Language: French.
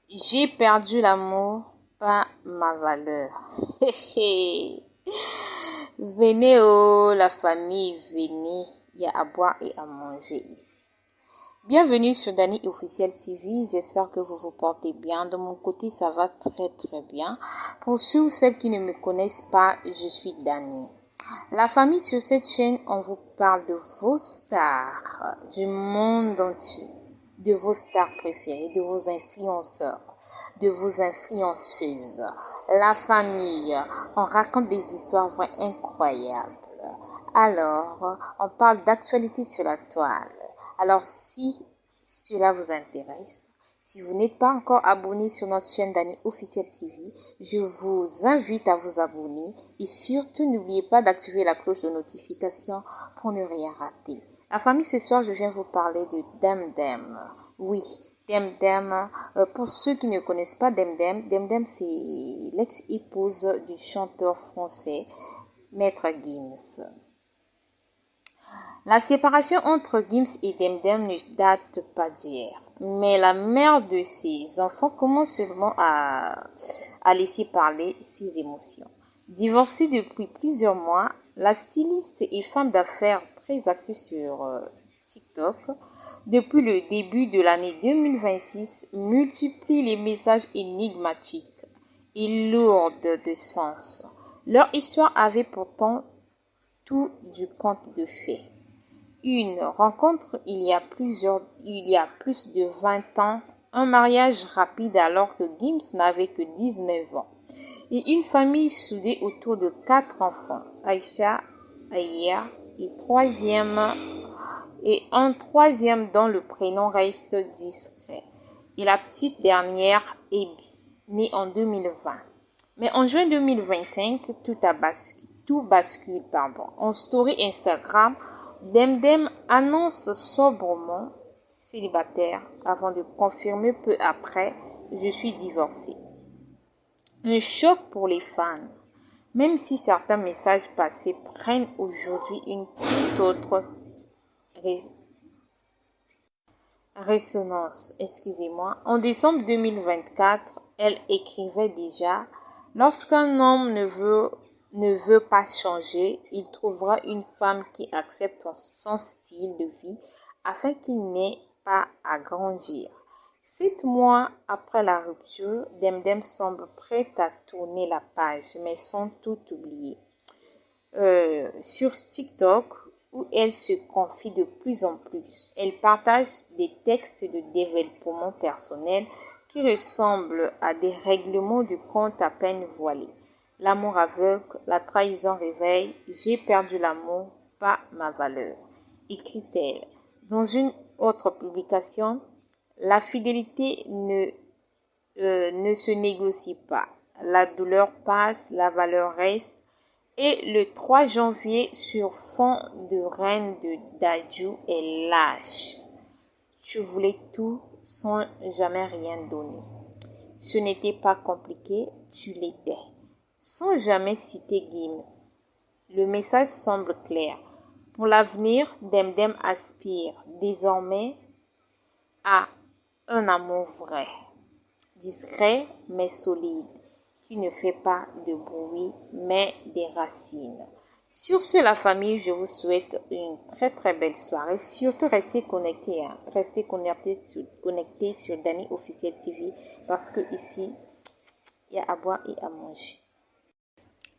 J'ai perdu l'amour, pas ma valeur. Venez, oh, la famille, venez. Il y a à boire et à manger ici. Bienvenue sur Dani Officiel TV. J'espère que vous vous portez bien. De mon côté, ça va très bien. Pour ceux ou celles qui ne me connaissent pas, je suis Dani. La famille, sur cette chaîne, on vous parle de vos stars du monde entier, de vos stars préférées, de vos influenceurs, de vos influenceuses. La famille, on raconte des histoires vraies incroyables. Alors, on parle d'actualité sur la toile. Alors, si cela vous intéresse, si vous n'êtes pas encore abonné sur notre chaîne Dani Officiel TV, je vous invite à vous abonner et surtout n'oubliez pas d'activer la cloche de notification pour ne rien rater. La famille, ce soir, je viens vous parler de Demdem. Oui, Demdem, pour ceux qui ne connaissent pas Demdem, Demdem c'est l'ex-épouse du chanteur français Maître Gims. La séparation entre Gims et Demdem ne date pas d'hier, mais la mère de ses enfants commence seulement à laisser parler ses émotions. Divorcée depuis plusieurs mois, la styliste et femme d'affaires très active sur TikTok, depuis le début de l'année 2026, multiplie les messages énigmatiques et lourds de sens. Leur histoire avait pourtant tout du conte de fées. Une rencontre il y a plus de 20 ans, un mariage rapide alors que Gims n'avait que 19 ans, et une famille soudée autour de 4 enfants, Aïcha, Aya et un troisième dont le prénom reste discret, et la petite dernière, Ebi, née en 2020. Mais en juin 2025, tout bascule. En story Instagram, Demdem annonce sobrement célibataire avant de confirmer peu après « Je suis divorcée ». Un choc pour les fans, même si certains messages passés prennent aujourd'hui une toute autre résonance. En décembre 2024, elle écrivait déjà « Lorsqu'un homme ne veut pas changer, il trouvera une femme qui accepte son style de vie afin qu'il n'ait pas à grandir. » 7 mois après la rupture, Demdem semble prête à tourner la page, mais sans tout oublier. Sur TikTok, où elle se confie de plus en plus, elle partage des textes de développement personnel qui ressemblent à des règlements de compte à peine voilés. L'amour aveugle, la trahison réveille, j'ai perdu l'amour, pas ma valeur, écrit-elle. Dans une autre publication, la fidélité ne se négocie pas. La douleur passe, la valeur reste. Et le 3 janvier, sur fond de Reine de Dadju, elle lâche. Tu voulais tout sans jamais rien donner. Ce n'était pas compliqué, tu l'étais. Sans jamais citer Gims. Le message semble clair. Pour l'avenir, Demdem aspire désormais à un amour vrai, discret mais solide, qui ne fait pas de bruit mais des racines. Sur ce, la famille, je vous souhaite une très belle soirée. Surtout restez connectés, restez connectés sur Dani Officiel TV parce que ici, il y a à boire et à manger.